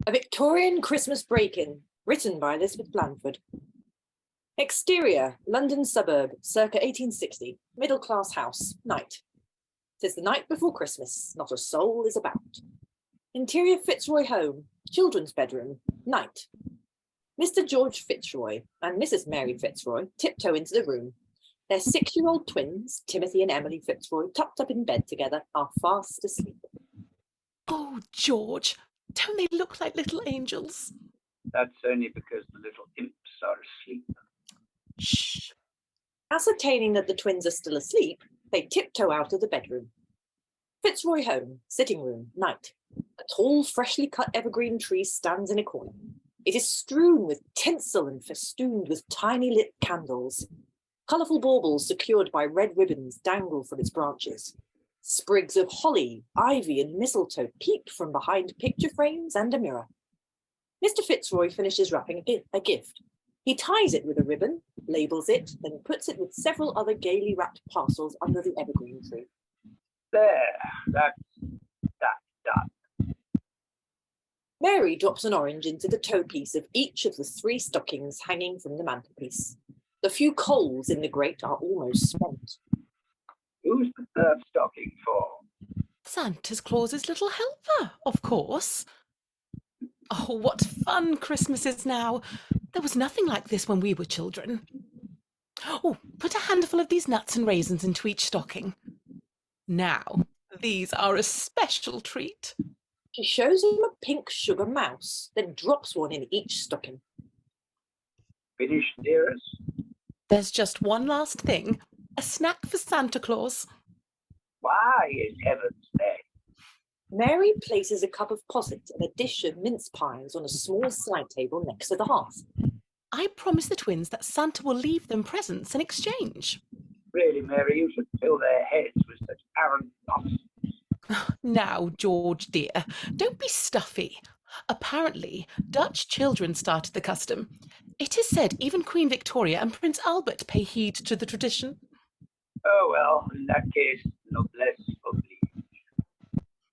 A Victorian Christmas Break-In, written by Elizabeth Blandford. Exterior, London suburb, circa 1860, middle-class house, night. 'Tis the night before Christmas, not a soul is about. Interior Fitzroy home, children's bedroom, night. Mr. George Fitzroy and Mrs. Mary Fitzroy tiptoe into the room. Their 6-year-old twins, Timothy and Emelye Fitzroy, tucked up in bed together, are fast asleep. Oh, George, don't they look like little angels? That's only because the little imps are asleep. Shh. Ascertaining that the twins are still asleep, they tiptoe out of the bedroom. Fitzroy home, sitting room, night. A tall, freshly cut evergreen tree stands in a corner. It is strewn with tinsel and festooned with tiny lit candles. Colourful baubles secured by red ribbons dangle from its branches. Sprigs of holly, ivy and mistletoe peep from behind picture frames and a mirror. Mr. Fitzroy finishes wrapping a gift. He ties it with a ribbon, labels it, then puts it with several other gaily wrapped parcels under the evergreen tree. There, that's done. Mary drops an orange into the toe-piece of each of the 3 stockings hanging from the mantelpiece. The few coals in the grate are almost spent. Who's the 3rd stocking for? Santa's Claus's little helper, of course. Oh, what fun Christmas is now. There was nothing like this when we were children. Oh, put a handful of these nuts and raisins into each stocking. Now, these are a special treat. She shows him a pink sugar mouse, then drops one in each stocking. Finished, dearest? There's just one last thing, a snack for Santa Claus. Why is heaven's there? Mary places a cup of posset and a dish of mince pies on a small side table next to the hearth. I promise the twins that Santa will leave them presents in exchange. Really, Mary, you should fill their heads with such arrant nonsense. Now, George dear, don't be stuffy. Apparently, Dutch children started the custom. It is said even Queen Victoria and Prince Albert pay heed to the tradition. Oh, well, in that case, noblesse oblige.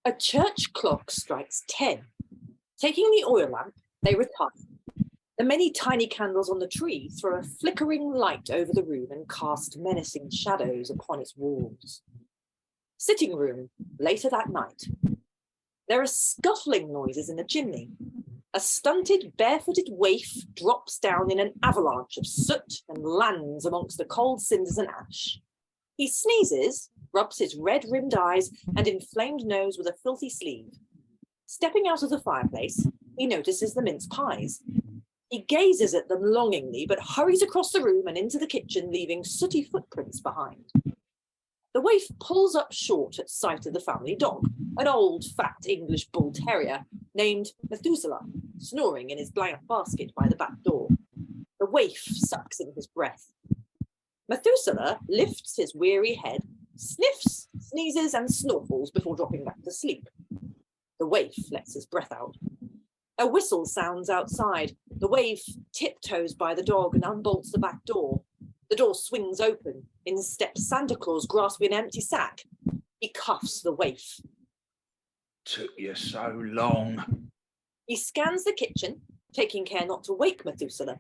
A church clock strikes 10. Taking the oil lamp, they retire. The many tiny candles on the tree throw a flickering light over the room and cast menacing shadows upon its walls. Sitting room, later that night. There are scuffling noises in the chimney. A stunted, barefooted waif drops down in an avalanche of soot and lands amongst the cold cinders and ash. He sneezes, rubs his red-rimmed eyes and inflamed nose with a filthy sleeve. Stepping out of the fireplace, he notices the mince pies. He gazes at them longingly, but hurries across the room and into the kitchen, leaving sooty footprints behind. The waif pulls up short at sight of the family dog, an old, fat English bull terrier named Methuselah, snoring in his blanket basket by the back door. The waif sucks in his breath. Methuselah lifts his weary head, sniffs, sneezes, and snorkles before dropping back to sleep. The waif lets his breath out. A whistle sounds outside. The waif tiptoes by the dog and unbolts the back door. The door swings open. In steps Santa Claus, grasping an empty sack. He cuffs the waif. Took you so long. He scans the kitchen, taking care not to wake Methuselah.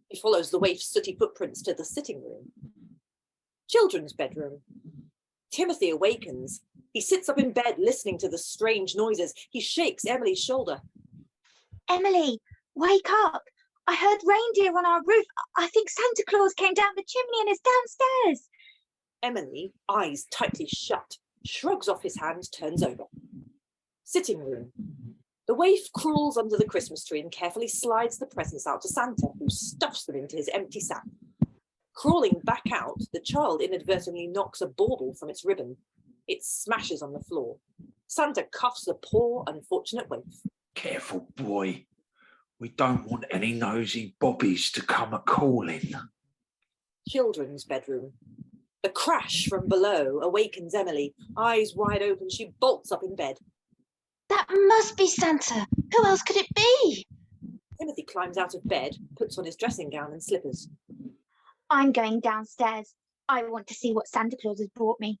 He follows the waif's sooty footprints to the sitting room. Children's bedroom. Timothy awakens. He sits up in bed listening to the strange noises. He shakes Emelye's shoulder. Emelye, wake up. I heard reindeer on our roof. I think Santa Claus came down the chimney and is downstairs. Emelye, eyes tightly shut, shrugs off his hand, turns over. Sitting room. The waif crawls under the Christmas tree and carefully slides the presents out to Santa, who stuffs them into his empty sack. Crawling back out, the child inadvertently knocks a bauble from its ribbon. It smashes on the floor. Santa cuffs the poor, unfortunate waif. Careful, boy. We don't want any nosy bobbies to come a-calling. Children's bedroom. The crash from below awakens Emelye. Eyes wide open, she bolts up in bed. That must be Santa. Who else could it be? Timothy climbs out of bed, puts on his dressing gown and slippers. I'm going downstairs. I want to see what Santa Claus has brought me.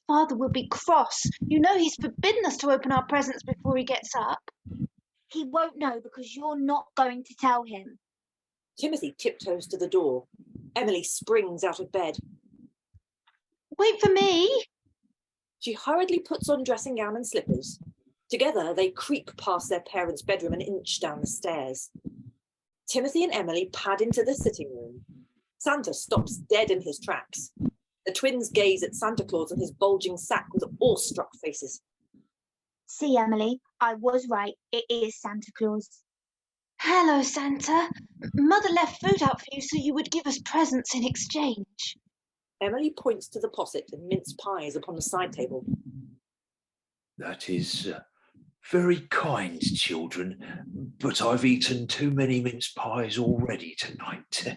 Father will be cross. You know he's forbidden us to open our presents before he gets up. He won't know because you're not going to tell him. Timothy tiptoes to the door. Emelye springs out of bed. Wait for me. She hurriedly puts on dressing gown and slippers. Together, they creep past their parents' bedroom and inch down the stairs. Timothy and Emelye pad into the sitting room. Santa stops dead in his tracks. The twins gaze at Santa Claus and his bulging sack with awestruck faces. See, Emelye, I was right. It is Santa Claus. Hello, Santa. Mother left food out for you so you would give us presents in exchange. Emelye points to the posset and mince pies upon the side table. That is very kind, children, but I've eaten too many mince pies already tonight.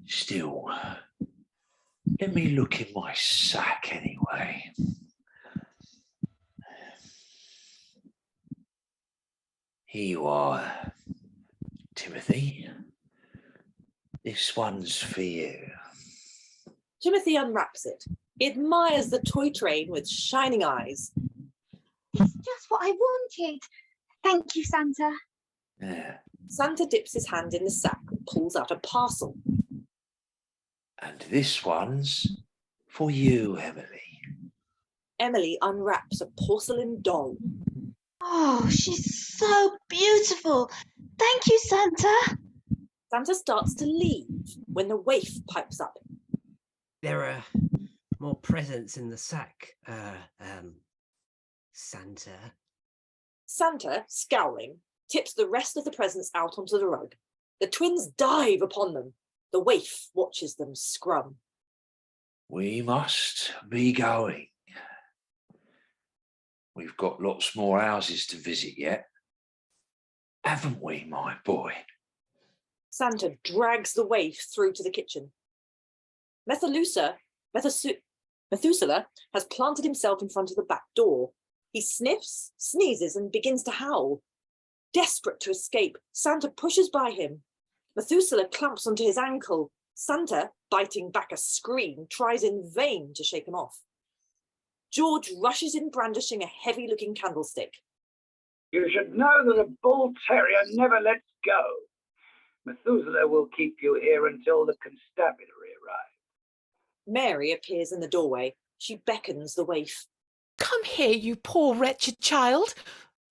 Still, let me look in my sack anyway. Here you are, Timothy. This one's for you. Timothy unwraps it. He admires the toy train with shining eyes. It's just what I wanted. Thank you, Santa. Yeah. Santa dips his hand in the sack and pulls out a parcel. And this one's for you, Emelye. Emelye unwraps a porcelain doll. Oh, she's so beautiful. Thank you, Santa. Santa starts to leave when the waif pipes up. There are more presents in the sack, Santa. Santa, scowling, tips the rest of the presents out onto the rug. The twins dive upon them. The waif watches them scrum. We must be going. We've got lots more houses to visit yet, haven't we, my boy? Santa drags the waif through to the kitchen. Methuselah has planted himself in front of the back door. He sniffs, sneezes, and begins to howl. Desperate to escape, Santa pushes by him. Methuselah clamps onto his ankle. Santa, biting back a scream, tries in vain to shake him off. George rushes in brandishing a heavy-looking candlestick. You should know that a bull terrier never lets go. Methuselah will keep you here until the constabulary arrives. Mary appears in the doorway. She beckons the waif. Come here, you poor wretched child.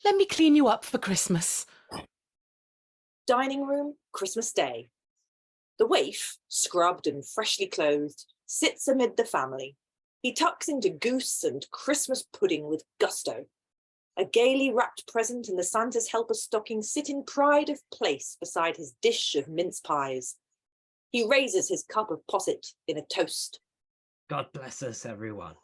Let me clean you up for Christmas. Dining room, Christmas Day. The waif, scrubbed and freshly clothed, sits amid the family. He tucks into goose and Christmas pudding with gusto. A gaily wrapped present and the Santa's helper stocking sit in pride of place beside his dish of mince pies. He raises his cup of posset in a toast. God bless us, everyone.